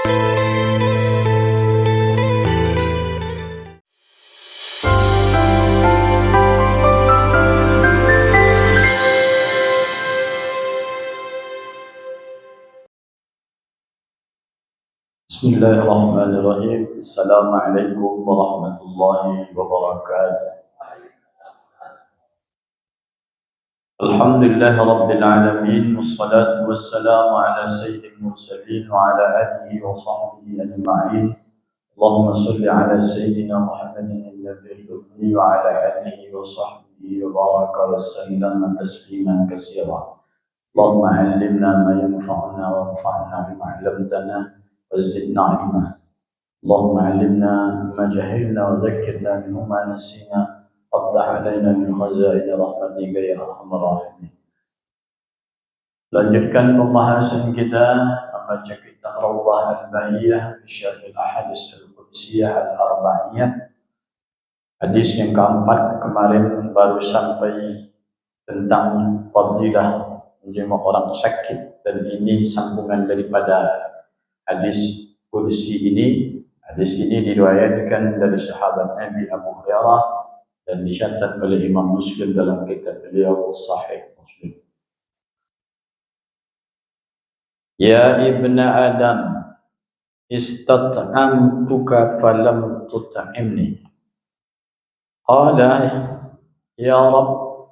Bismillahirrahmanirrahim. Assalamualaikum warahmatullahi wabarakatuh. Alhamdulillah rabbil alamin, wassalatu wassalamu ala sayyidil mursalin wa ala alihi wa sahbihi ajma'in. Allahumma salli ala sayyidina Muhammadin an-nabiyil ummi wa ala alihi wa sahbihi wa baraka wa sallama tasliman katsira. Allahumma 'allimna ma yanfa'una wanfa'na bima 'allamtana wa zidna 'ilma. اللهم علمنا ما جهلنا وذكرنا منه ما نسينا وافتح علينا من خزائن رحمتك يا ارحم الراحمين. Lanjutkan pembahasan kita membaca kitab Rawdah Al-Bahiyah fi Syarh Al-Ahadits Al-Qudsiyah Al-Arba'iyah. Hadis yang keempat kemarin baru sampai tentang fadilah menjenguk orang sakit, dan ini sambungan daripada hadis qudsi ini. Hadis ini diriwayatkan dari sahabat Nabi Abu Hurairah dan dicatat oleh Imam Muslim dalam kitab beliau Sahih Muslim. Ya ibn Adam, istat'amtuka falam tut'imni. Qala ya Rabb,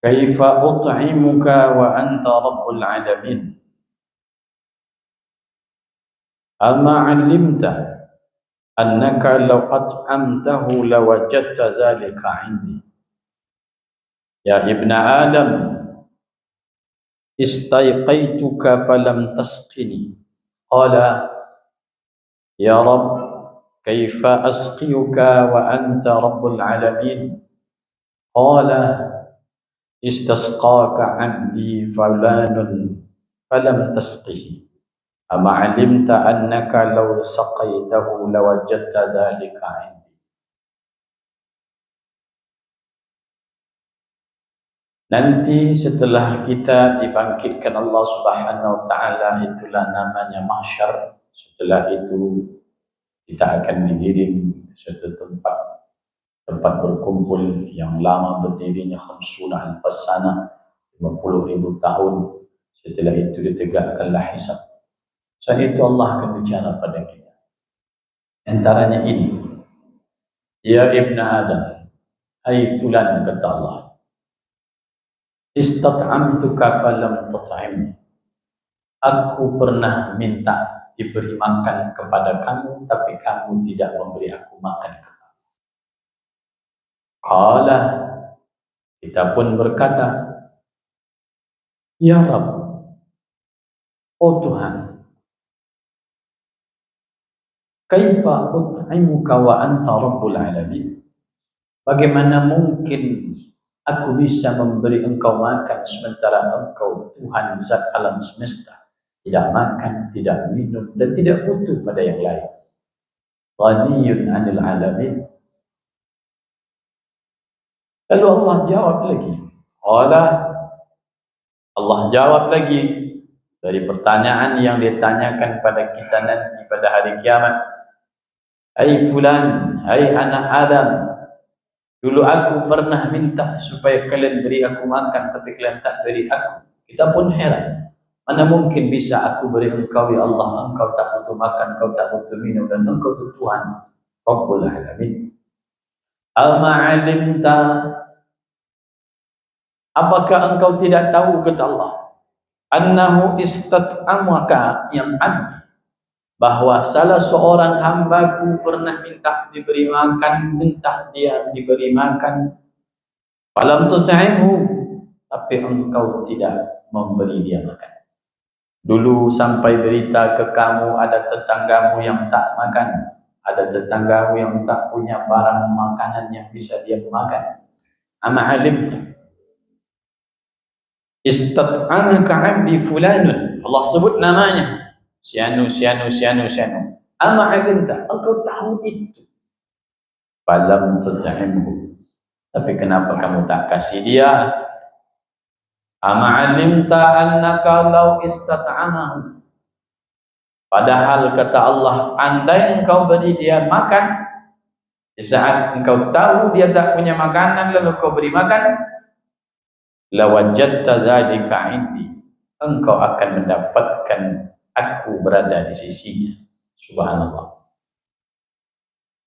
kaifa ut'imuka wa anta rabbul alamin? Ama 'alimta annaka law at'amtahu lawajadta dhalika 'indi. Ya ibn Adam, istayqaituka falam tasqini. Qala ya Rabb, kaifa asqiyuka wa anta rabbul alamin? Qala istasqaka 'abdi fulanun falam tasqihi. Ama 'alimta annaka law saqaitahu lawajadta dhalika 'indi. Nanti setelah kita dibangkitkan Allah Subhanahu wa taala, itulah namanya mahsyar. Setelah itu kita akan digiring ke suatu tempat berkumpul yang lama berdirinya 50 alf sana, 50,000 tahun. Setelah itu ditegakkanlah hisab. Saat itu Allah akan bicara pada kita. Antaranya ini, ya ibn Adam, hai fulan, kata Allah, istat'amtuka falam tut'imni. Aku pernah minta diberi makan kepada kamu, tapi kamu tidak memberi aku makan. Qala, kita pun berkata, ya Rabb, oh Tuhan, kaifa ut'imuka wa anta rabbul alamin? Bagaimana mungkin aku bisa memberi engkau makan sementara engkau Tuhan zat alam semesta, tidak makan, tidak minum, dan tidak butuh pada yang lain. Ghaniyun 'anil alamin. Lalu Allah jawab lagi. Allah jawab lagi dari pertanyaan yang ditanyakan pada kita nanti pada hari kiamat. Hai fulan, hai anak Adam, dulu aku pernah minta supaya kalian beri aku makan, tapi kalian tak beri aku. Kita pun heran, mana mungkin bisa aku beri engkau ya Allah? Engkau tak butuh makan, engkau tak butuh minum, dan engkau itu Tuhan Rabbul Alamin. Ama 'alimta, apakah engkau tidak tahu, kata Allah, annahu istat'amaka, yang abdi, bahwa salah seorang hambaku pernah minta diberi makan, minta dia diberi makan, falam tut'imhu, tapi engkau tidak memberi dia makan. Dulu sampai berita ke kamu, ada tetanggamu yang tak makan, ada tetanggamu yang tak punya barang makanan yang bisa dia makan. Ama 'alimta istat'amaka 'abdi fulanun, Allah sebut namanya, Sianu. Ama 'alimta, engkau tahu itu. Falam tut'imhu, tapi kenapa kamu tak kasih dia? Ama 'alimta annaka law istat'amahu, Padahal kata Allah, andai engkau beri dia makan, di saat engkau tahu dia tak punya makanan lalu kau beri makan, lawajadta dzalika indi, engkau akan mendapatkan aku berada di sisinya. Subhanallah.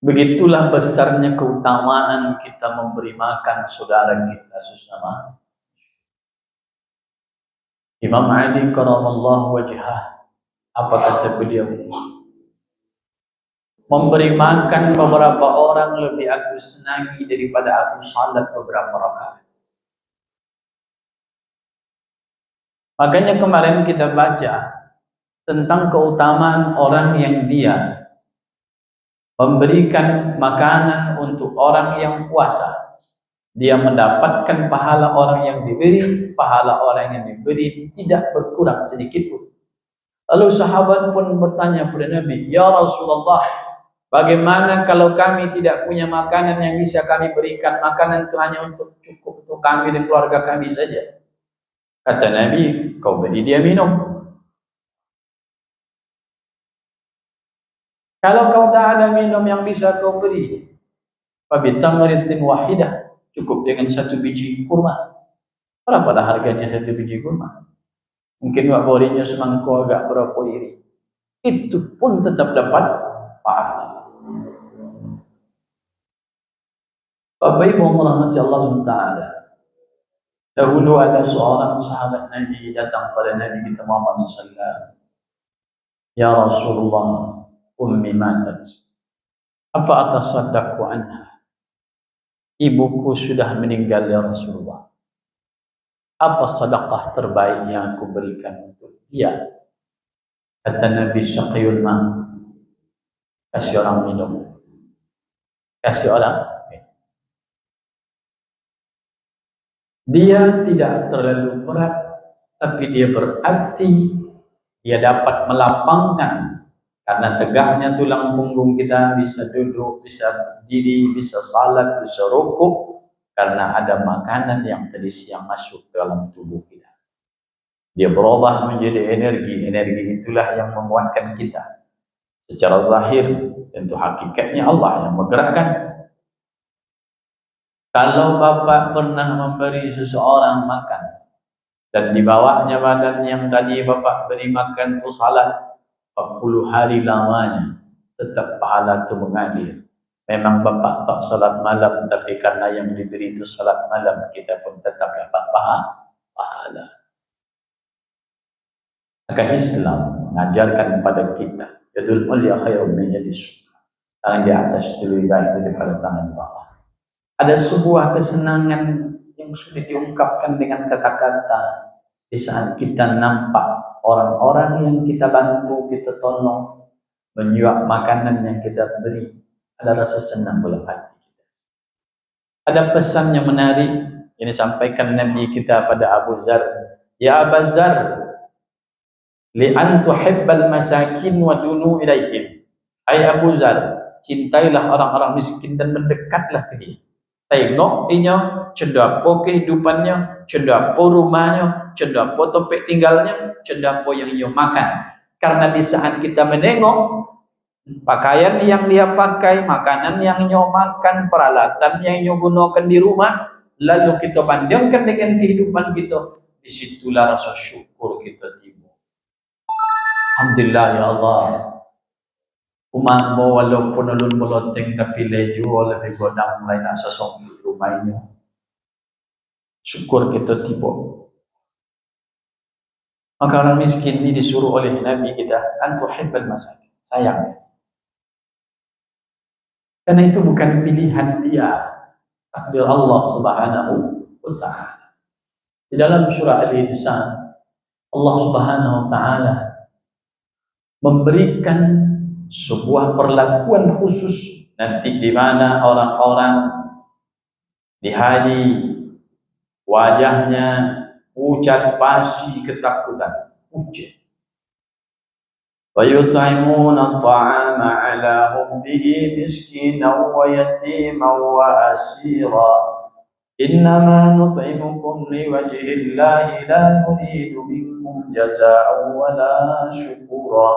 Begitulah besarnya keutamaan kita memberi makan saudara kita sesama. Imam Ali karamallahu wajhah, apa kata beliau? Memberi makan beberapa orang lebih aku senangi daripada aku salat beberapa rakaat. Makanya kemarin kita baca tentang keutamaan orang yang dia memberikan makanan untuk orang yang puasa. Dia mendapatkan pahala orang yang diberi, pahala orang yang diberi tidak berkurang sedikit pun. Lalu sahabat pun bertanya kepada Nabi, "Ya Rasulullah, bagaimana kalau kami tidak punya makanan yang bisa kami berikan? Makanan itu hanya untuk cukup untuk kami dan keluarga kami saja." Kata Nabi, "Kau beri dia minum. Kalau kau tak ada minum yang bisa kau beri, fabitamritin wahidah, cukup dengan satu biji kurma." Berapa harganya satu biji kurma? Mungkin wak borinya semangkuk agak berapa iri. Itu pun tetap dapat pahala. Bapak Ibu rahmati Allah SWT. Dahulu ada seorang sahabat Nabi datang pada Nabi kita Muhammad SAW. "Ya Rasulullah, ummi matat. Apa atasaddaqu anha?" Ibuku sudah meninggal ya Rasulullah. Apa sedekah terbaik yang aku berikan untuk dia? Kata Nabi, syaqiyul ma, kasih orang minum. Kasih orang minum. Dia tidak terlalu berat, tapi dia berarti dia dapat melapangkan, karena tegaknya tulang punggung kita, bisa duduk, bisa berdiri, bisa salat, bisa rukuk, karena ada makanan yang tadi siang masuk dalam tubuh kita. Dia berubah menjadi energi. Energi itulah yang menguatkan kita. Secara zahir, tentu hakikatnya Allah yang menggerakkan. Kalau Bapak pernah memberi seseorang makan, dan di bawahnya badan yang tadi Bapak beri makan itu salat 40 hari lamanya, tetap pahala itu mengalir. Memang Bapak tak salat malam, tapi karena yang diberi itu salat malam, kita pun tetap dapat pahala. Maka Islam mengajarkan kepada kita, yadul ulya khairun min yadis sufla. Tangan di atas itu lebih baik daripada tangan di bawah. Ada sebuah kesenangan yang sudah diungkapkan dengan kata-kata di saat kita nampak orang-orang yang kita bantu, kita tolong, menyuap makanan yang kita beri. Ada rasa senang dalam hati kita. Ada pesan yang menarik yang disampaikan Nabi kita pada Abu Zar. "Ya Abu Zar, li'an tuhibbal masakin wa dunu ilaihim." Hai Abu Zar, cintailah orang-orang miskin dan mendekatlah ke dia. Tengok dia, cendapo kehidupannya, cendapo rumahnya, cendapo tempat tinggalnya, cendapo yang dia makan. Karena di saat kita menengok pakaian yang dia pakai, makanan yang dia makan, peralatan yang dia gunakan di rumah, lalu kita bandingkan dengan kehidupan kita, disitulah rasa syukur kita timbul. Alhamdulillah ya Allah, umatmu walaupun ulun meloteng tapi leju lebih godang mulai nak sesong di rumahnya, syukur kita timbul. Maka orang miskin ini disuruh oleh Nabi kita, antuhibbal masakin, sayang. Karena itu bukan pilihan dia, takdir Allah Subhanahu wa ta'ala. Di dalam surah Al-Insan, Allah Subhanahu wa ta'ala memberikan sebuah perlakuan khusus nanti di mana orang-orang di hari wajahnya pucat pasi ketakutan, pucat. وَيُطْعِمُونَ الطَّعَامَ عَلَى حُبِّهِ مِسْكِينًا وَيَتِيمًا وَأَسِيرًا إِنَّمَا نُطْعِمُكُمْ لِوَجْهِ اللَّهِ لَا نُرِيدُ مِنكُمْ جَزَاءً وَلَا شُكُورًا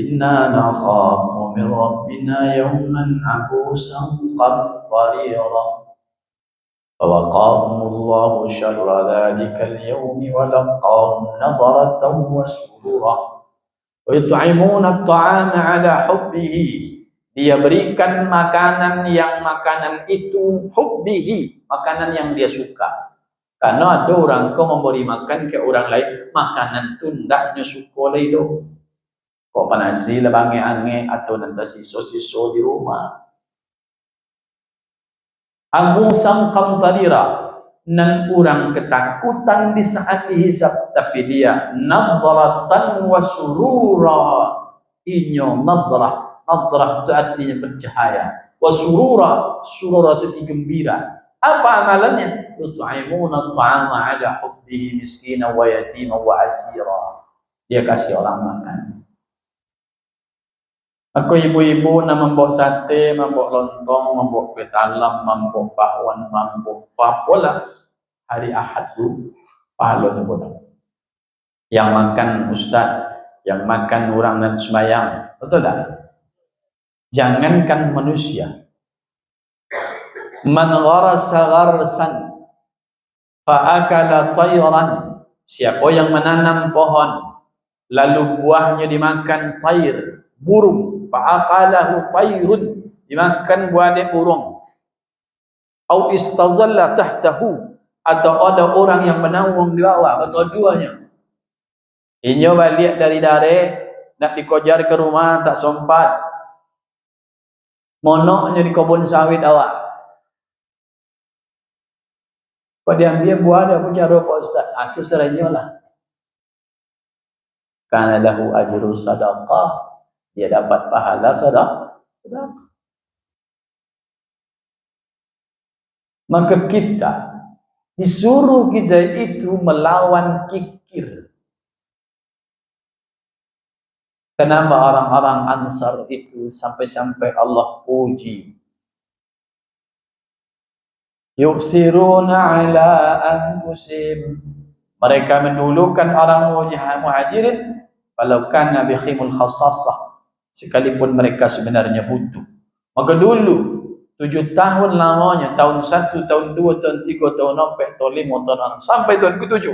Inna nakhafu min rabbina yawman abusan qamtarira. فوقاهم الله شر ذلك اليوم ولقاهم نظرة وسرورا ويطعمون الطعام على حبه. Dia berikan makanan yang makanan itu hubbihi, makanan yang dia suka. Karena ada orang kau memberi makan ke orang lain, makanan tu ndaknya suka lah itu. Kau panasi lebangi ange atau nanti siso-siso di rumah. Abusan qamtarira, nan orang ketakutan di saat dihisab, tapi dia nadratan wa surura. Inyo nadrah, nadrah itu artinya bercahaya, wa surura, surura itu gembira. Apa amalannya? Yut'imuna ta'ama ala hubbihi miskina wa yatima wa asira. Dia kasih orang makan. Aku ibu-ibu nak membok sate, membok lontong, membok kuih talam, membok bakwan, membok apa-apalah. Hari Ahad tu pahala tu bodoh. Yang makan ustaz, yang makan orang dan sembahyang, betul tak? Jangankan manusia. Man gharasa gharsan fa akala tayran. Siapa yang menanam pohon lalu buahnya dimakan tair, burung. Fa'aqalahu tayrun, dimakan buah dia burung. Au istazalla tahtahu, atau ada orang yang menawang di bawah, atau duanya. Inyo balik dari dare nak dikojar ke rumah tak sempat. Monoknya di kebun sawit awak. Kau diambil buah dia pun cara Pak Ustaz. Itu seranya lah. Kana lahu ajru sadaqah. Dia dapat pahala sedekah. Maka kita disuruh kita itu melawan kikir. Kenapa orang-orang Ansar itu sampai-sampai Allah puji? Yuksiruna ala anfusihim. Mereka mendulukan orang muhajirin walau kana bikhimul khassasah. Sekalipun mereka sebenarnya butuh. Maka dulu 7 tahun lamanya, tahun 1, tahun 2, tahun 3, tahun 4, tahun 5, tahun 6 sampai tahun ke-7.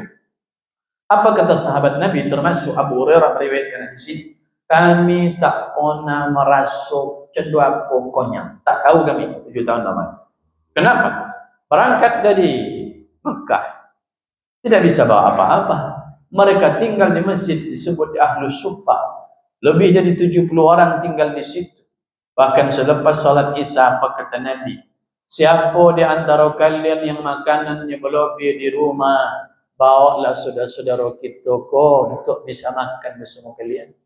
Apa kata sahabat Nabi termasuk Abu Hurairah meriwayatkan di sini? Kami tak pernah merasuk cendua pokoknya. Tak tahu kami 7 tahun lamanya. Kenapa? Berangkat dari Mekah tidak bisa bawa apa-apa. Mereka tinggal di masjid disebut di Ahlus Suffah. Lebih dari 70 orang tinggal di situ. Bahkan selepas salat Isya, apa kata Nabi? Siapa di antara kalian yang makanannya berlebih di rumah, bawalah saudara-saudara kita untuk bisa makan bersama kalian.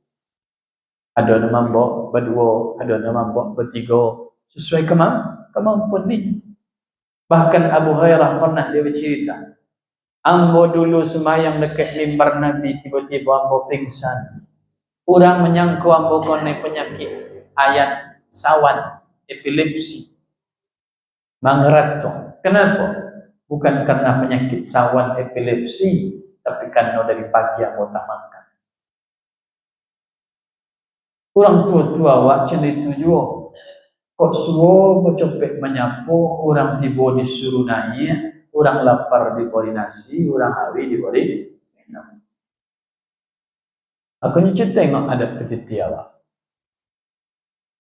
Ada nama mbok berdua, ada nama mbok bertiga, sesuai kemampuan ni. Bahkan Abu Hurairah pernah dia bercerita, ambo dulu semayang dekat mimbar Nabi, tiba-tiba ambo pingsan. Orang menyangka ambo kena penyakit ayan, sawan, epilepsi, mangerato. Kenapa? Bukan karena penyakit sawan epilepsi, tapi karena dari pagi ambo tak makan. Orang tua-tua macam itu juga. Kok semua bercopet menyapu, orang tiba disuruh naik, orang lapar diberi nasi, orang hawi diberi minum. Aku nyuci tengok ada pejeti awak.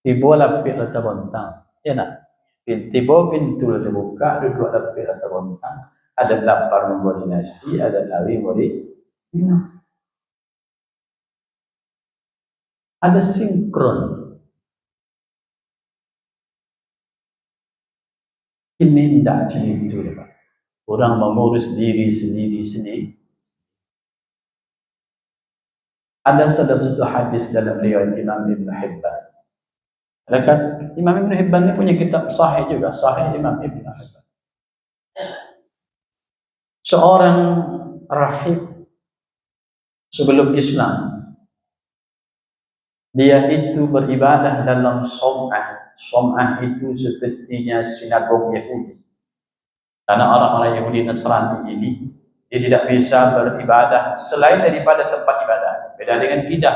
Tiba lapik rata bontang. Ya nak? Tiba pintu rata buka, duduk lapik rata bontang. Ada lapar memberi nasi, ada hawi memberi minum. Ada sinkron. Ini tidak macam itu. Orang mengurus diri sendiri. Ada salah satu hadis dalam riwayat Imam Ibn Hibban. Imam Ibn Hibban ni punya kitab sahih juga, Sahih Imam Ibn Hibban. Seorang rahib sebelum Islam, dia itu beribadah dalam som'ah. Som'ah itu sepertinya sinagog Yahudi. Karena orang-orang Yahudi Nasrani ini, dia tidak bisa beribadah selain daripada tempat ibadah. Beda dengan kita.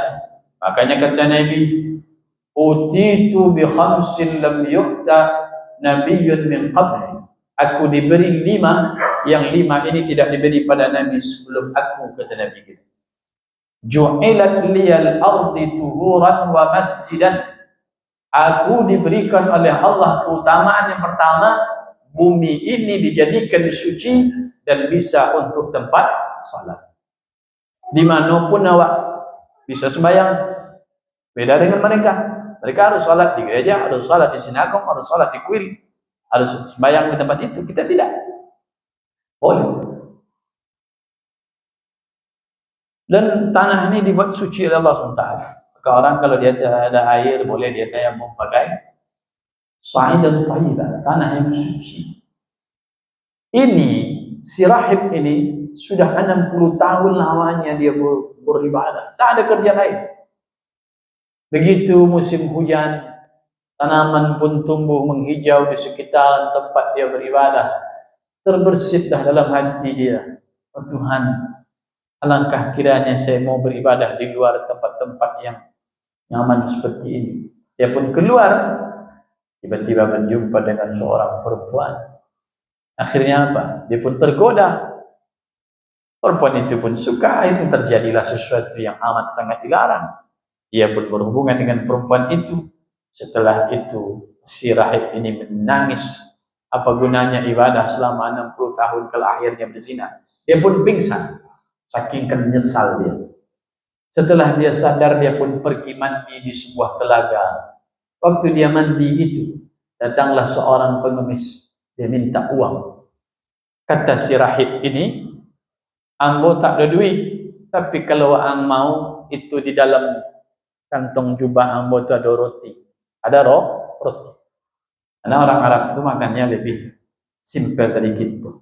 Makanya kata Nabi, utitu bi khamsin lam yu'ta nabiyyun min qabli. Aku diberi 5 yang 5 ini tidak diberi pada Nabi sebelum aku, kata Nabi kita. Ju'ilat liyal ardi tuhuran wa masjidan. Aku diberikan oleh Allah keutamaan yang pertama, bumi ini dijadikan suci dan bisa untuk tempat salat. Dimanapun awak bisa sembahyang. Beda dengan mereka. Mereka harus salat di gereja, harus salat di sinagog, harus salat di kuil, harus sembahyang di tempat itu. Kita tidak boleh. Dan tanah ini dibuat suci oleh Allah SWT. Maka orang kalau dia ada air, boleh dia tayamum pakai sa'idan thayyiban, tanah yang suci. Ini si rahib ini sudah 60 tahun lamanya dia beribadah, tak ada kerja lain. Begitu musim hujan, tanaman pun tumbuh menghijau di sekitar tempat dia beribadah. Terbersihlah dalam hati dia, oh Tuhan, alangkah kiranya saya mau beribadah di luar tempat-tempat yang nyaman seperti ini. Dia pun keluar, tiba-tiba berjumpa dengan seorang perempuan. Akhirnya apa? Dia pun tergoda. Perempuan itu pun suka. Akhirnya terjadilah sesuatu yang amat sangat dilarang. Dia pun berhubungan dengan perempuan itu. Setelah itu si rahib ini menangis. Apa gunanya ibadah selama 60 tahun, kalau akhirnya berzina. Dia pun pingsan, saking menyesal dia. Setelah dia sadar, dia pun pergi mandi di sebuah telaga. Waktu dia mandi itu, datanglah seorang pengemis. Dia minta uang. Kata si rahib ini, ambo tak ada duit, tapi kalau ang mau, itu di dalam kantong jubah ambo itu ada roti. Ada roti. Karena orang Arab itu makannya lebih simple dari gitu.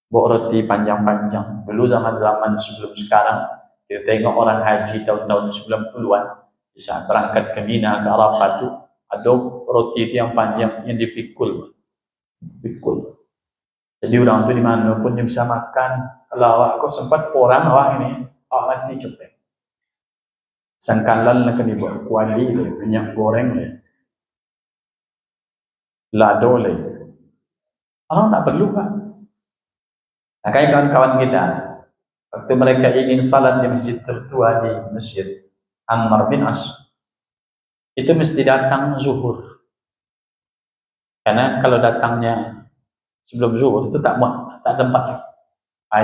Bawa roti panjang-panjang. Dulu zaman-zaman sebelum sekarang, kita tengok orang haji tahun-tahun 90-an, di saat berangkat ke Mina, ke Arafah itu, ada roti itu yang panjang, yang dipikul. Jadi orang itu dimana pun dia bisa makan. Kalau awak kau sempat porang awak ini, awak mati cepet. Sangkalan lah kan dibuat kuali, minyak goreng, lado, orang tak perlu kan. Makanya kawan-kawan kita, waktu mereka ingin salat di masjid tertua di Mesir, Ammar bin As, itu mesti datang zuhur. Karena kalau datangnya sebelum zuhur itu tak tempat.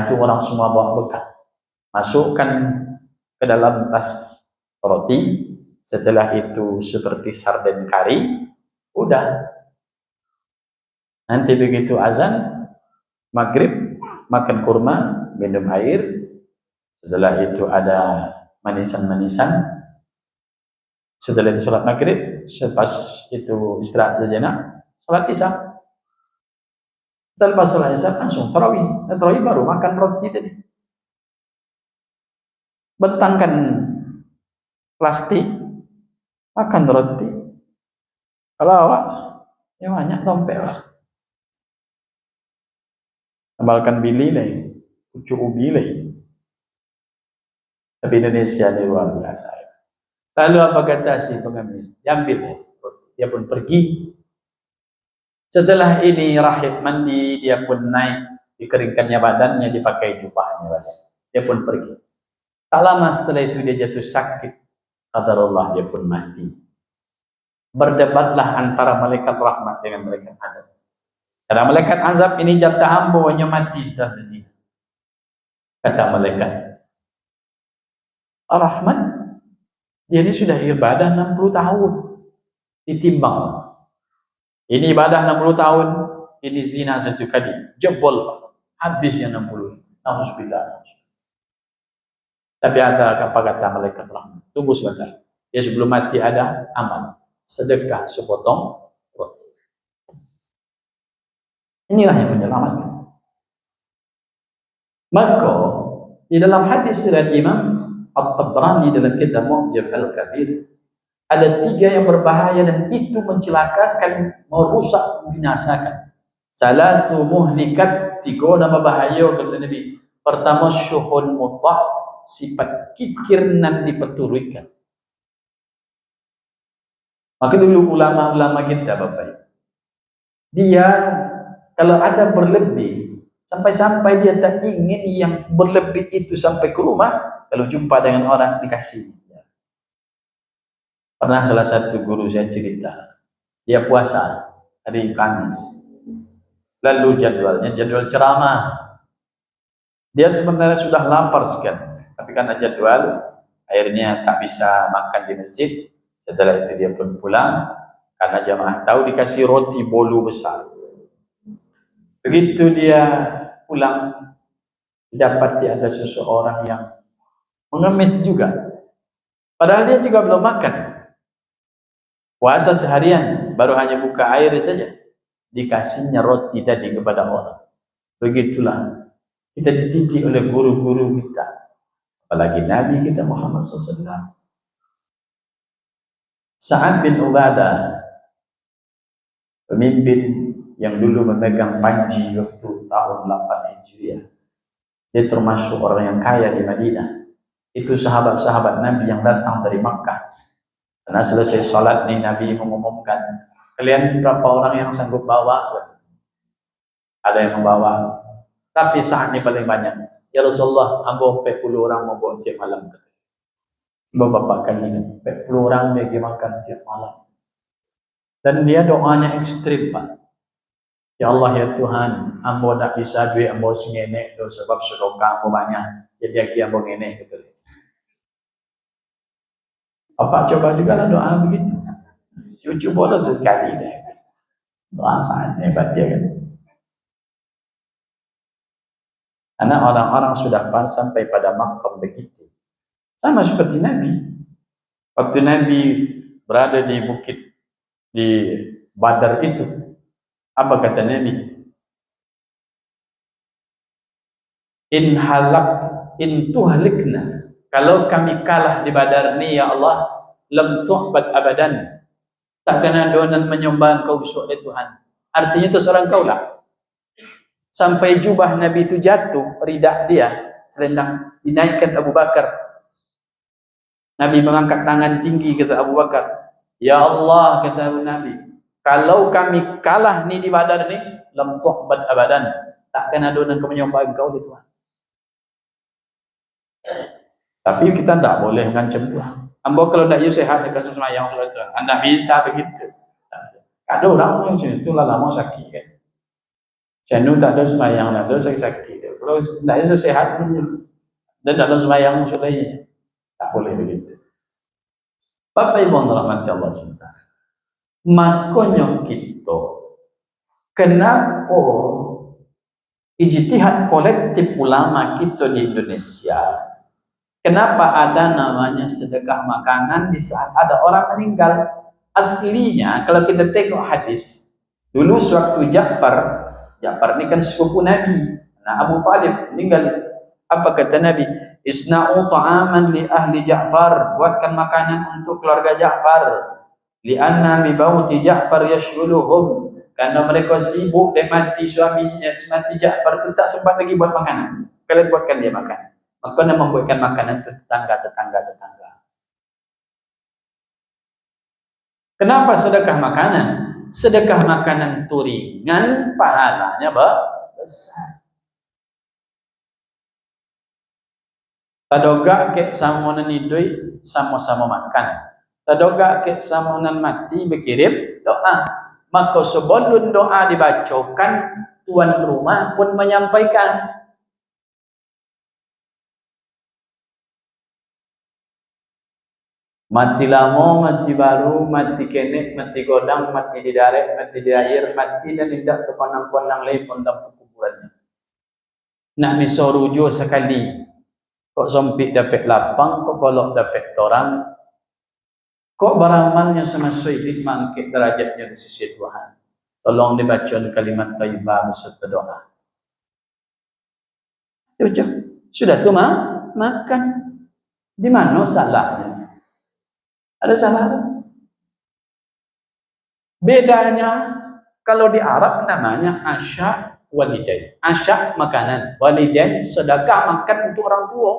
Itu orang semua bawa bekal. Masukkan ke dalam tas roti, setelah itu seperti sarden kari, udah. Nanti begitu azan maghrib, makan kurma, minum air. Setelah itu ada manisan-manisan. Setelah itu sholat maghrib, selepas itu istirahat sejenak, sholat isya. Setelah sholat isya langsung tarawih. Tarawih baru makan roti tadi. Bentangkan plastik, makan roti. Kalau awak, ya banyak dompet lah. Tambalkan bili lah, pucuk ubi lah. Tapi Indonesia ini luar biasa. Lalu apa kata si pengemis? Diambil roti. Dia pun pergi. Setelah ini rahib mandi, dia pun naik, dikeringkannya badannya, dipakai jubahnya badannya. Dia pun pergi. Tak lama setelah itu dia jatuh sakit. Qadarullah, dia pun mati. Berdebatlah antara malaikat rahmat dengan malaikat azab. Kata malaikat azab, ini jatah hamba hanya mati sudah di sini. Kata malaikat Ar-Rahman, dia ini sudah ibadah 60 tahun. Ditimbang. Ini ibadah 60 tahun, ini zina satu kali. Jebol, habisnya 60. Alhamdulillah. Tapi ada apa kata malaikat rahmat? Tunggu sebentar. Dia sebelum mati ada amal. Sedekah sepotong roti. Inilah yang menyelamatkan. Maka di dalam hadis dari Imam At-Tabrani dalam kitab Mu'jam Al-Kabir, ada 3 yang berbahaya dan itu mencelakakan, merusak, membinasakan. Salasu muhlikat, 3 nama bahaya kata Nabi. Pertama, syuhun mutah, sifat kikir nan diperturuikan. Maka dulu ulama-ulama kita Bapak Ibu, dia kalau ada berlebih, sampai-sampai dia tak ingin yang berlebih itu sampai ke rumah, kalau jumpa dengan orang dikasih. Pernah salah satu guru saya cerita, dia puasa hari Kamis, lalu jadwalnya jadwal ceramah. Dia sebenarnya sudah lapar sekali, tapi karena jadwal, akhirnya tak bisa makan di masjid. Setelah itu dia pun pulang, karena jamaah tahu dikasih roti bolu besar. Begitu dia pulang, dapati ada seseorang yang mengemis juga, padahal dia juga belum makan. Puasa seharian, baru hanya buka air saja, dikasihnya roti tadi kepada orang. Begitulah kita dididik oleh guru-guru kita, apalagi Nabi kita Muhammad SAW. Sa'ad bin Ubadah, pemimpin yang dulu memegang panji waktu tahun 8 Hijriah. Dia termasuk orang yang kaya di Madinah. Itu sahabat-sahabat Nabi yang datang dari Makkah. Karena selesai sholat nih, Nabi mengumumkan, kalian berapa orang yang sanggup bawa? Ada yang membawa, tapi saatnya paling banyak. Ya Rasulullah, ambo 40 orang mau bawa tiap malam. Bapak kalian 40 orang bagi makan tiap malam. Dan dia doanya ekstrim Pak. Ya Allah ya Tuhan, ambo tak bisa duit ambo sengenek do sebab sedekah ambo banyak. Jadi aki ambo ngenek gitu. Bapak coba juga lah doa begitu. Cucu bolos sekali deh. Doa sangat hebat dia kan. Karena orang-orang sudah sampai pada makam begitu. Sama seperti Nabi. Waktu Nabi berada di bukit di Badar itu, apa kata Nabi? In tuhlikna, kalau kami kalah di Badar ni ya Allah, lam tuhbad abadan, takkan adonan menyembah Engkau besok ya Tuhan. Artinya terserah Engkau lah. Sampai jubah Nabi itu jatuh, ridak dia, selendang dinaikkan Abu Bakar. Nabi mengangkat tangan tinggi kata Abu Bakar, ya Allah kata Nabi, kalau kami kalah ni di Badar ni, lam tuhbad abadan, takkan adonan menyembah Engkau ya Tuhan. Tapi kita tidak boleh mengancam Tuhan. Ambo kalau tidak you sehat dekat semayang solat Tuhan, anda bisa begitu. Ada orang macam itu lah lama sakit kan. Saya tak ada semayang, tak ada sakit. Kalau tidak you sehat dan dalam semayang solatnya, tak boleh begitu. Bapak Ibu rahmati Allah SWT. Makanya kita, kenapa ijtihad kolektif ulama kita di Indonesia, kenapa ada namanya sedekah makanan di saat ada orang meninggal? Aslinya kalau kita tengok hadis, dulu sewaktu Ja'far ini kan sepupu Nabi, nah Abu Talib meninggal, apa kata Nabi? Isna'u ta'aman li ahli Ja'far, buatkan makanan untuk keluarga Ja'far, li'anna mi bauti Ja'far yashghuluhum, karena mereka sibuk dan mati suaminya, mati Ja'far itu tak sempat lagi buat makanan. Kalian buatkan dia makanan. Maka dia membuatkan makanan untuk tetangga. Kenapa sedekah makanan? Sedekah makanan itu ringan, pahalanya besar. Tadoga ke samonan idoi sama-sama makan. Tadoga ke samonan mati berkirim doa. Maka sebelum doa dibacakan, tuan rumah pun menyampaikan, mati lama, mati baru, mati kenek, mati godang, mati di darat, mati di air, mati dan tidak terpandang-pandang lagi pondang kuburannya. Nak bisa rujuk sekali, kok sempit dapat lapang, kok golok dapat torang, kok beramalnya sama suibit mangkit derajatnya di sisi Tuhan. Tolong dibaca kalimat thayyibah beserta doa. Ya, sudah tu makan. Di mana salahnya? Ada salah? Bedanya kalau di Arab namanya asya walidain. Asya makanan, walidain sedekah makan untuk orang tua.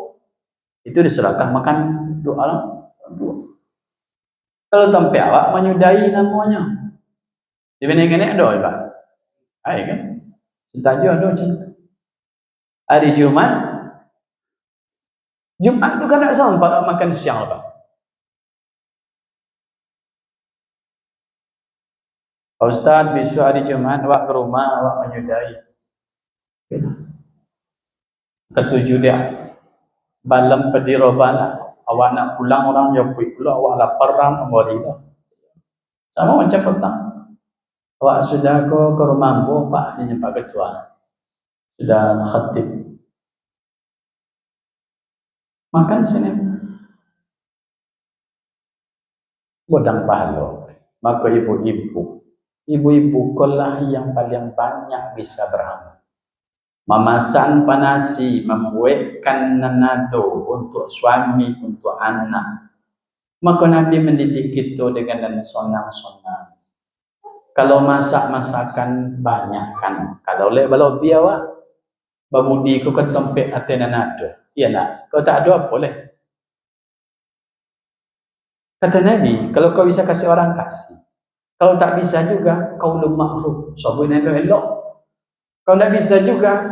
Itu disedekah makan untuk orang tua. Kalau tempat awak menyudahi namanya. Di mana kena ada Pak? Hai kan? Tajuk ada macam tu. Hari Jumat tu kan tak sempat nak makan siang Pak. Pak Ustaz, besok hari Jumat awak ke rumah, awak menyudahi. Ketujuh dia. Balam pedirobana. Awak nak pulang orang jemput pula, awak lapar orang memberilah. Sama macam petang. Awak sudah ke rumah Ambo, Pak, ini Pak Ketua. Sudah khatib. Makan sini. Godang pahala. Maka ibu-ibu kolah yang paling banyak bisa beramal. Memasak panasi, membuatkan nanado untuk suami, untuk anak. Maka Nabi mendidik kita dengan sonang-sonang. Kalau masak-masakan banyak kan. Kalau kalau biawak, babudi ku ketempek hati nanado. Iya nak, kau tak ada apa boleh. Kata Nabi, kalau kau bisa kasih orang kasih. Kalau tak bisa juga, kau ma'ruf. Sabu yang elok. Kalau tak bisa juga,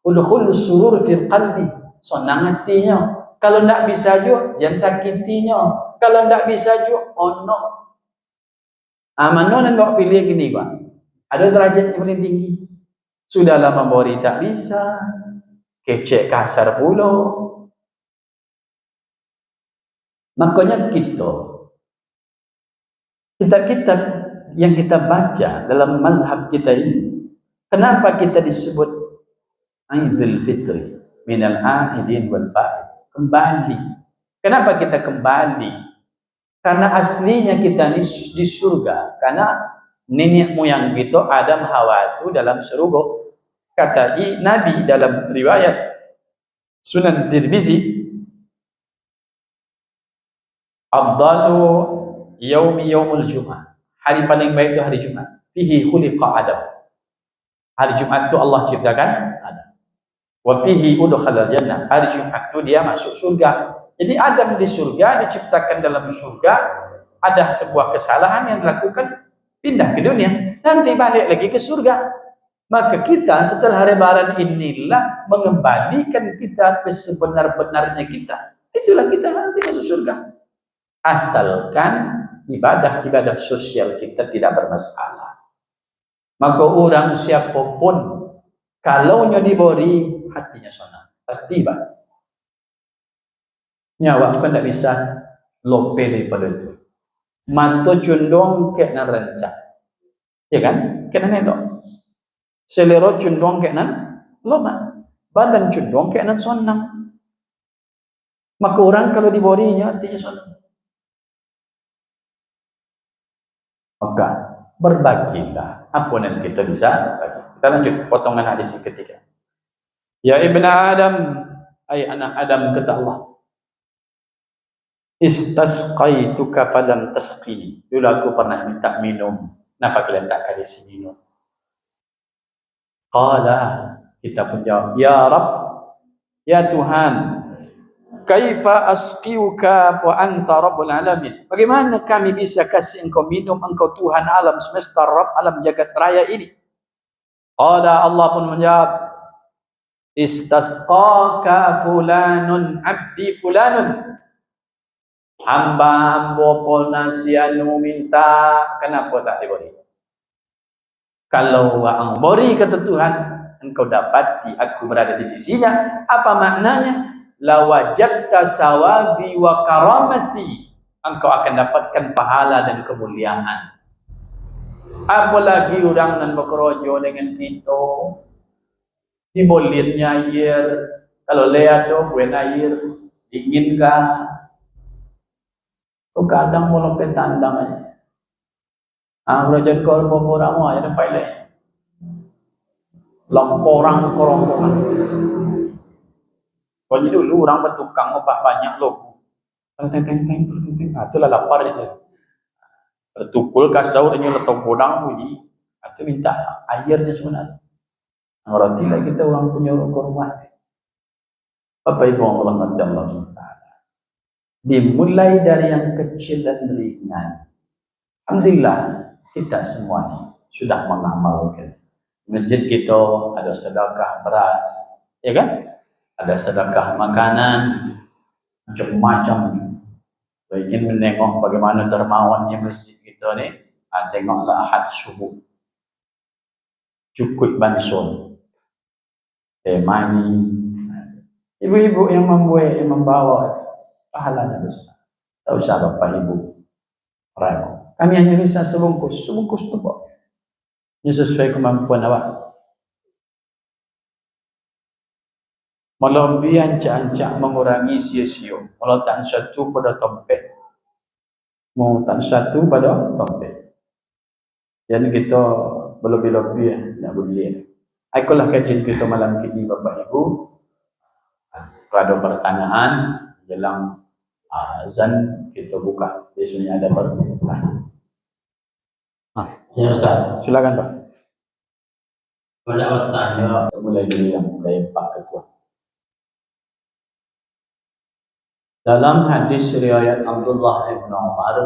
udkhul surur fil qalbi. Senang hatinya. Kalau tak bisa juga, jangan sakitinya. Kalau tak bisa juga, ono. Mana yang kau pilih gini, Pak? Ada derajat yang paling tinggi. Sudah lama memberi tak bisa. Kecek kasar pula. Makanya kitab-kitab yang kita baca dalam mazhab kita ini, kenapa kita disebut Idul Fitri minal aidin wal faid, kembali. Kenapa kita kembali? Karena aslinya kita di surga, karena nenek moyang kita Adam Hawa itu dalam surga. Kata Nabi dalam riwayat Sunan Tirmizi, afdalu yaumul Jumat. Hari paling baik itu hari Jumat. Fihi khuliqa Adam. Hari Jumat itu Allah ciptakan Adam. Wa fihi udkhala jannah. Hari Jumat itu dia masuk surga. Jadi Adam di surga, diciptakan dalam surga, ada sebuah kesalahan yang dilakukan, pindah ke dunia, nanti balik lagi ke surga. Maka kita setelah lebaran inilah mengembalikan kita ke sebenar-benarnya kita. Itulah kita nanti masuk surga. Asalkan ibadah sosial kita tidak bermasalah. Maka orang siapapun, kalau diberi hatinya senang, pasti Pak. Nyawa kan tidak bisa lope daripada itu. Mata condong ke nan rencak, ya kan? Kena nedok. Selera condong ke nan loma, badan condong ke nan senang. Maka orang kalau diberinya hatinya senang. Maka berbagilah apa yang kita bisa bagi. Kita lanjut potongan hadis yang ketiga. Ya ibna Adam, ay anak Adam, kata Allah, istasqaituka falam tasqini. Dulu aku pernah minta minum, kenapa kalian tak kasih minum? Qala, kita pun jawab, ya Rabb, ya Tuhan, kaifa asqiuka wa anta rabbul alamin. Bagaimana kami bisa kasih engkau minum, engkau Tuhan alam semesta, Rabb alam jagat raya ini? Qala, Allah pun menjawab, istasqaka fulanun abdi fulanun. Hamba pol nasianu minta, kenapa tak diberi? Kalau ang beri, kata Tuhan, engkau dapati aku berada di sisinya. Apa maknanya? La wajadta sawabi wa karamati. Engkau akan dapatkan pahala dan kemuliaan. Apalagi orang nan bekerja dengan kita, dibolitnya air, kalau lihat dong, bukan air, diinginkah? Kadang mau lompat tandang aja. Raja kau orang mau ada pilot. Longkorang korongkongan. Kalau dulu orang bertukang opak banyak loh. Teng. Itulah lapar itu. Bertukul kasau dengan letok godang bunyi. Itu minta airnya sebenarnya. Berarti lah kita orang punya rumah. Apa ibu Allah nanti Allah SWT. Dimulai dari yang kecil dan ringan. Alhamdulillah, kita semua ni sudah mengamalkan. Masjid kita ada sedekah beras, ya kan? Ada sedekah makanan, macam-macam. Ingin menengok bagaimana dermawannya masjid kita ni, tengoklah Ahad subuh. Cukup bansun. Mani. Ibu-ibu yang membuat, yang membawa itu, pahalanya besar. Tak usah bapak ibu repot. Kami hanya bisa sebungkus tu Pak. Ini sesuai kemampuan awak. Melebihi ancak-ancak mengurangi sia-sia. Kalau tak satu pada tompet. Mau tak satu pada tompet. Jadi kita berlebih-lebih nak boleh. Ikulah kajian kita malam ini Bapak Ibu. Kalau ada pertanyaan jelang azan kita buka. Biasanya ada pertanyaan. Ya Ustaz. Silakan Pak. Pada bertanya. Mulai dulu yang mulai Pak Ketua. Dalam hadis riwayat Abdullah bin Umar,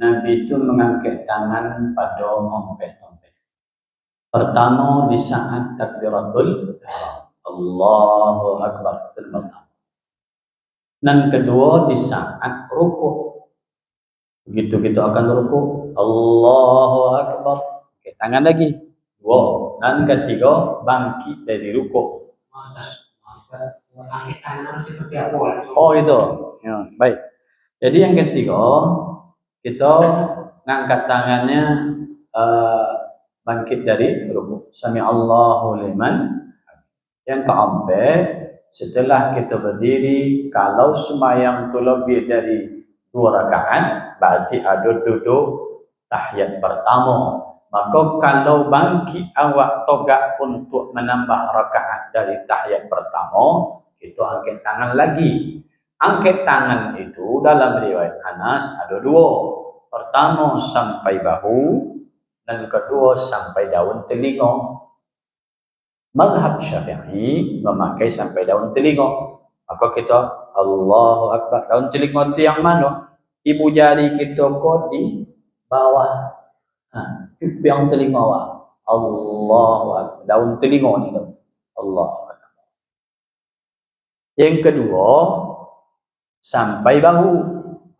Nabi itu mengangkat tangan pada ompet-ompet. Pertama di saat takbiratul Allahu Akbar pertama. Dan kedua di saat rukuk. Begitu kita akan rukuk, Allahu Akbar. Angkat tangan lagi. Dua. Dan ketiga bangkit dari rukuk. Angkat tangan seperti apa? Oh itu. Ya, baik. Jadi yang ketiga kita ngangkat tangannya bangkit dari rukuk. Sami Allahu liman. Yang keempat, setelah kita berdiri, kalau sembahyang itu lebih dari 2 rakaat, berarti ada duduk tahiyat pertama. Maka kalau bangkit awak togak untuk menambah rakaat dari tahiyat pertama, kita angkat tangan lagi. Angkat tangan itu dalam riwayat Anas ada 2. Pertama sampai bahu dan kedua sampai daun telinga. Mazhab Syafi'i memakai sampai daun telinga. Maka kita Allahu Akbar. Daun telinga itu yang mana? Ibu jari kita kok di bawah. Yang telinga awak. Allahu Akbar. Daun telinga ni tu. Allahu Akbar. Yang kedua sampai bahu.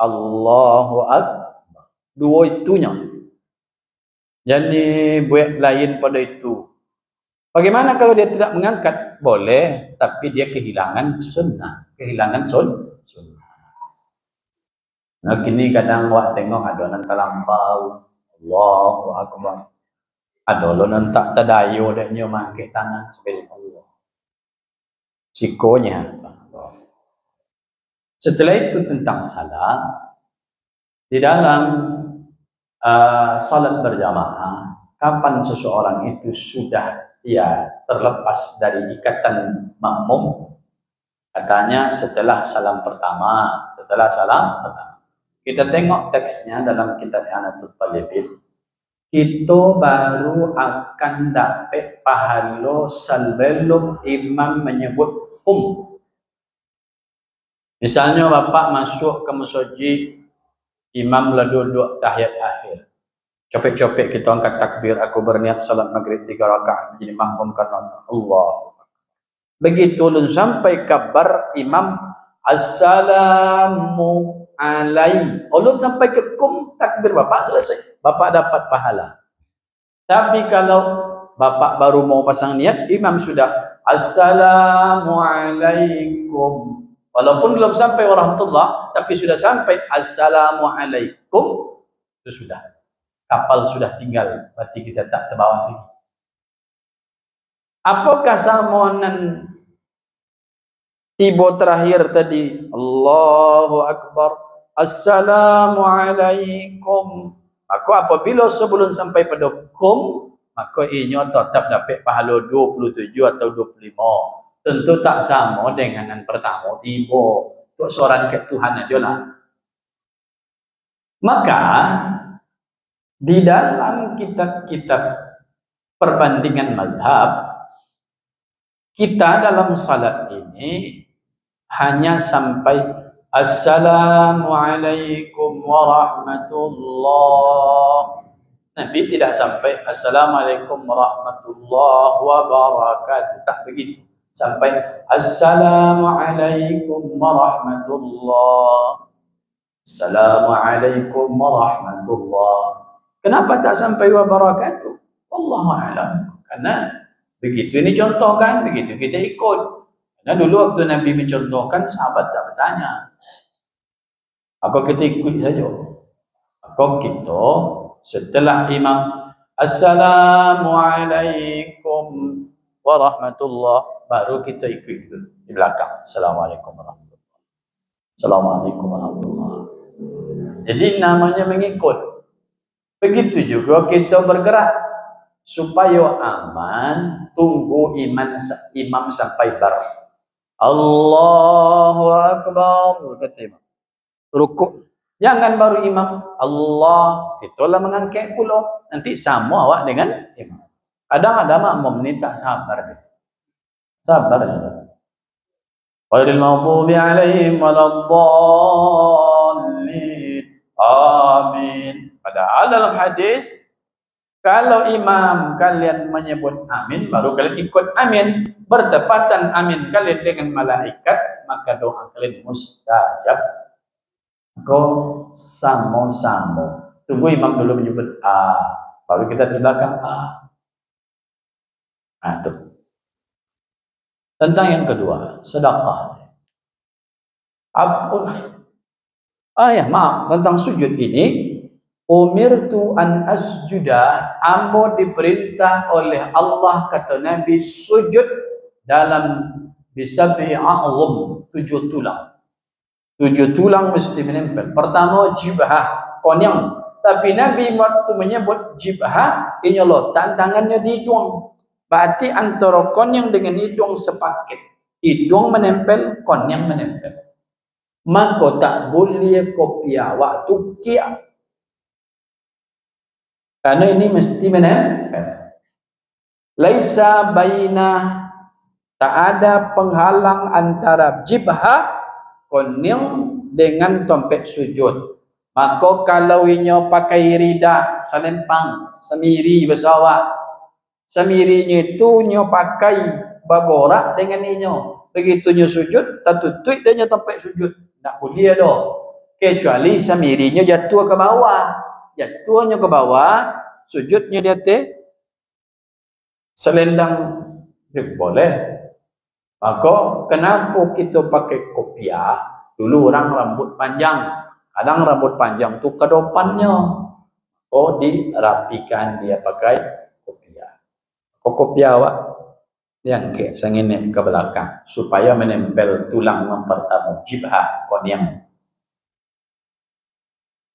Allahu Akbar. 2 itunya. Jadi buat lain pada itu. Bagaimana kalau dia tidak mengangkat? Boleh, tapi dia kehilangan sunnah. Kehilangan sunnah. Nah, kini kadang awak tengok ada orang terlampau. Allahu Akbar. Ada orang tak terdayu dia mangkit tangan seperti Allah. Sikonya. Setelah itu tentang salat. Di dalam salat berjamaah, kapan seseorang itu sudah terlepas dari ikatan makmum? Katanya setelah salam pertama. Kita tengok teksnya dalam kitab I'anatul Talibin. Kita baru akan dapat pahala sebelum imam menyebut Misalnya bapak masuk ke masjid, imam duduk tahiyat akhir. Copek-copek kita angkat takbir, aku berniat salat maghrib 3 rakaat menjadi makmum karena Allah. Begitu lun sampai kabar imam assalamu alaikum. Ulun sampai ke takbir bapak selesai. Bapak dapat pahala. Tapi kalau bapak baru mau pasang niat, imam sudah assalamu alaikum. Walaupun belum sampai warahmatullah, tapi sudah sampai assalamu alaikum, itu sudah. Kapal sudah tinggal, berarti kita tak terbawa lagi. Apakah samonan tiba terakhir tadi Allahu Akbar assalamu alaikum, maka apabila sebelum sampai pada maka ianya tetap dapat pahala 27 atau 25. Tentu tak sama dengan yang pertama tiba. Untuk seorang ke Tuhan aja lah. Maka di dalam kitab-kitab perbandingan mazhab, kita dalam salat ini hanya sampai Assalamualaikum warahmatullah. Nabi tidak sampai Assalamualaikum warahmatullahi wabarakatuh. Tak begitu. Sampai Assalamualaikum warahmatullah. Assalamualaikum warahmatullah. Kenapa tak sampai wabarakatuh? Wallahu a'lam. Karena begitu ini contohkan, begitu kita ikut. Karena dulu waktu Nabi mencontohkan, sahabat tak bertanya. Maka kita ikut saja. Maka kita setelah imam Assalamualaikum warahmatullah, baru kita ikut di belakang. Assalamualaikum warahmatullah. Assalamualaikum warahmatullah. Jadi namanya mengikut. Begitu juga kita bergerak supaya aman, tunggu imam sampai bar. Allahu Akbar, kata imam. Rukuk. Jangan baru imam Allah, itulah mengangkat pula. Nanti sama awak dengan imam. Kadang ada makmum ni tak sabar. Sabar. Ghairil maghdubi alaihim waladdallin. Amin. Padahal dalam hadis, kalau imam kalian menyebut amin, baru kalian ikut amin. Bertepatan amin kalian dengan malaikat, maka doa kalian mustajab. Kau sama-sama. Tunggu imam dulu menyebut A, baru kita di belakang A. Nah, itu. Tentang yang kedua, sedekah. Tentang sujud ini, umirtu an asjuda, ambo diperintah oleh Allah, kata Nabi, sujud dalam bisab'i a'zam, 7 tulang. 7 tulang mesti menempel. Pertama jibhah, konyang. Tapi Nabi waktu menyebut jibhah, ini loh, tantangannya di hidung. Berarti antara konyang dengan hidung sepaket. Hidung menempel, konyang menempel. Maka tak boleh kopiah waktu kia. Karena ini mesti menempel. Laisa baina, tak ada penghalang antara jibhah konyang dengan tompek sujud. Maka kalau inyo pakai rida, selempang, semiri bersawak. Semirinya itu nyo pakai bagorak dengan inyo. Begitu nyo sujud, tertutup dia nyo tompek sujud. Tak boleh dah. Kecuali semirinya jatuh ke bawah. Jatuhnya ke bawah, sujudnya di atas selendang, boleh. Maka kenapa kita pakai kopiah? Dulu orang rambut panjang, kadang rambut panjang tu ke depannya, dirapikan dia pakai kopiah. Kopiah awak yang ke sangine ke belakang supaya menempel tulang yang pertama, jibhah, konyang.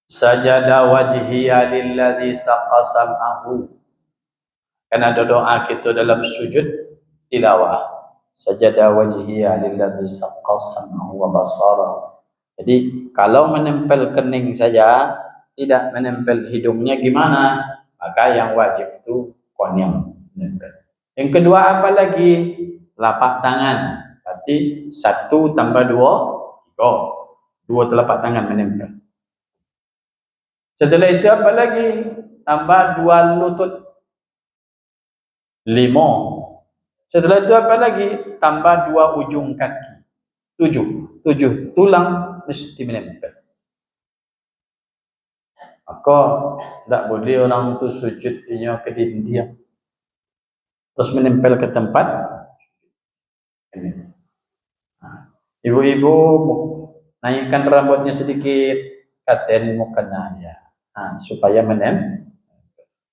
Sajada wajhiya lilladzi saqasam'ahu. Kan ada doa kita dalam sujud tilawah. Sajada wajhiya lilladzi saqasam'ahu wa basara. Jadi kalau menempel kening saja, tidak menempel hidungnya gimana? Maka yang wajib itu konyang menempel. Yang kedua apa lagi? Telapak tangan. Berarti 1 tambah 2, 3. 2 telapak tangan menempel. Setelah itu apa lagi? Tambah 2 lutut. 5. Setelah itu apa lagi? Tambah 2 ujung kaki. 7 tulang mesti menempel. Maka tak boleh orang tu sujud dia ke dinding terus menempel ke tempat. Ibu-ibu naikkan rambutnya sedikit, katen mukanya, supaya menempel.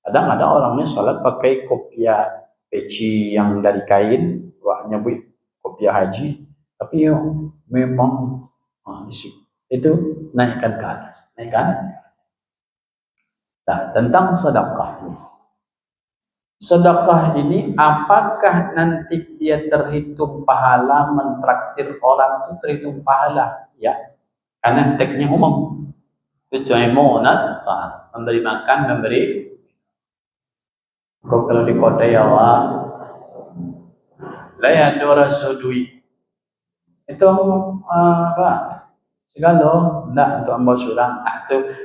Kadang ada orangnya sholat pakai kopiah peci yang dari kain, waknya kopiah haji, tapi memang itu naikkan ke atas, naikkan. Nah, tentang sedekah. Sedekah ini apakah nanti dia terhitung pahala mentraktir orang itu terhitung pahala? Ya, karena teknya umum. Tujuimunat, memberi makan, memberi. Kalau di kota Jawa, layadora sodui. Itu apa? Segala, nak untuk hamba seorang.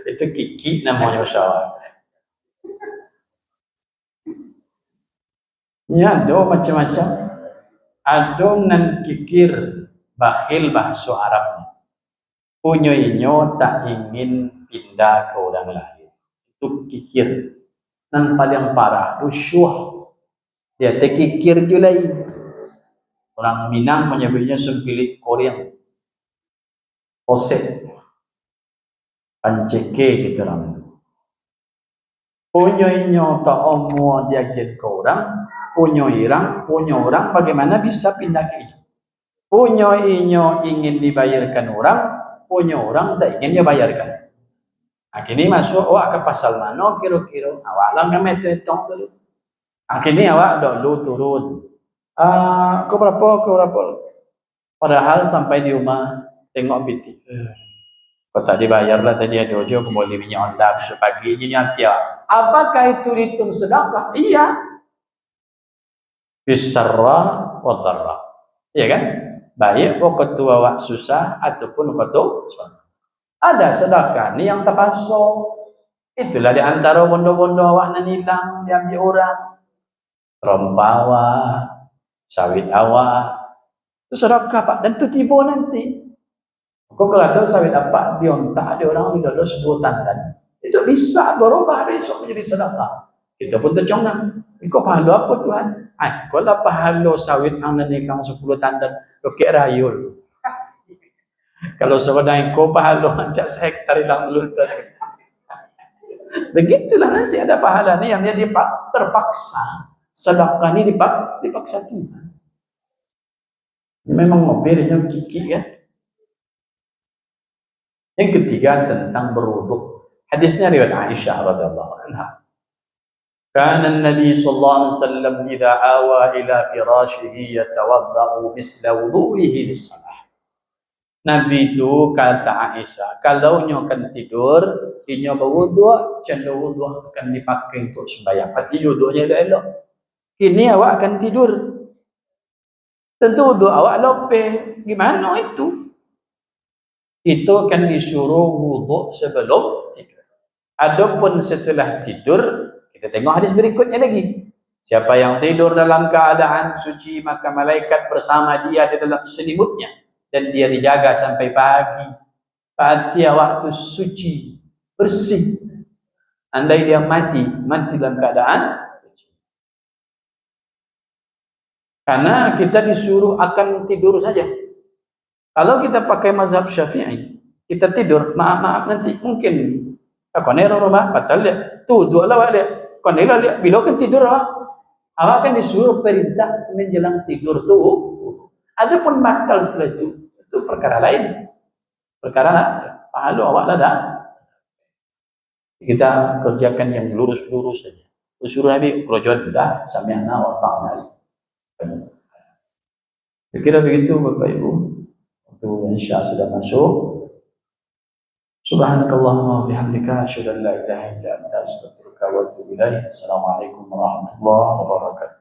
Itu kiki namanya musyawarah. Ya, ada macam-macam. Ada nan kikir bakhil bahasa Arab. Punyoinyo tak ingin pindah ke orang lain. Itu kikir. Nan paling parah, rusyuh. Dia terkikir je lain. Orang Minang menyebutnya sempilik Korean. Posek. Panceke gitu orang. Punyoinyo tak omong dia ke orang. Punyo orang bagaimana bisa pindah ke ini. Punyoinyo ingin dibayarkan orang. Punyo orang tak ingin dibayarkan. Nah, kini masuk awak ke pasal mana kira-kira. Awak lang kami hitung dulu. Nah, kini awak dulu turun. Kau berapa? Padahal sampai di rumah tengok biti. Kau tak dibayar lah tadi ada ojo kembali minyak onda besok pagi ini nanti. Apakah itu hitung sedekah? Iya. Bisarra wa dharra. Iya kan? Baik waktu awak susah ataupun waktu susah. Ada sedekah ni yang terpaksa. Itulah di antara bondo-bondo awak nan hilang diambil orang. Rompa awak, sawit awak. Itu sedekah Pak dan itu tiba nanti. Kau kalau ada sawit apa diontak ada orang di dalam sebuah tandan. Itu bisa berubah besok menjadi sedekah. Kita pun tercengang. Kau pahala apa Tuhan? Kau lah pahala sawit ang nanikang 10 tandan. Kau kira rayul. Kalau sebenarnya kau pahala ancak sehektar hilang dulu. Begitulah nanti ada pahala ni yang dia terpaksa. Sedekah ni dipaksa Tuhan. Memang mobilnya kiki kan. Yang ketiga tentang berwudu. Hadisnya riwayat Aisyah radhiyallahu anha. Kana an-nabi sallallahu alaihi wasallam idza awa ila firashihi yatawaddau misla wudu'ihi lis-shalah. Nabi itu kata Aisyah, kalau nyo akan tidur, inyo berwudu, canda wudu akan dipakai untuk sembahyang. Hati wudunya elok. Kini awak akan tidur. Tentu wudu awak lopeh. Gimana itu? Itu akan disuruh wudu sebelum tidur. Adapun setelah tidur, kita tengok hadis berikutnya lagi. Siapa yang tidur dalam keadaan suci, maka malaikat bersama dia di dalam selimutnya. Dan dia dijaga sampai pagi. Berarti awak itu suci, bersih. Andai dia mati dalam keadaan suci. Karena kita disuruh akan tidur saja. Kalau kita pakai mazhab Syafi'i, kita tidur, maaf nanti mungkin konero rumah batal dia. Tu dua lah dia. Konero dia bila kan tidur awak akan disuruh perintah menjelang tidur tu. Adapun batal setelah itu perkara lain. Perkara pahala awak lah dah. Kita kerjakan yang lurus-lurus saja. Usul Nabi kerajaan dah sami'na wa ta'na. Kira begitu Bapak Ibu. Insya Allah sudah masuk. Subhanakallahumma wa bihamdika asyhadu an la ilaha illa anta astaghfiruka wa atubu ilaik. Assalamualaikum warahmatullahi wabarakatuh.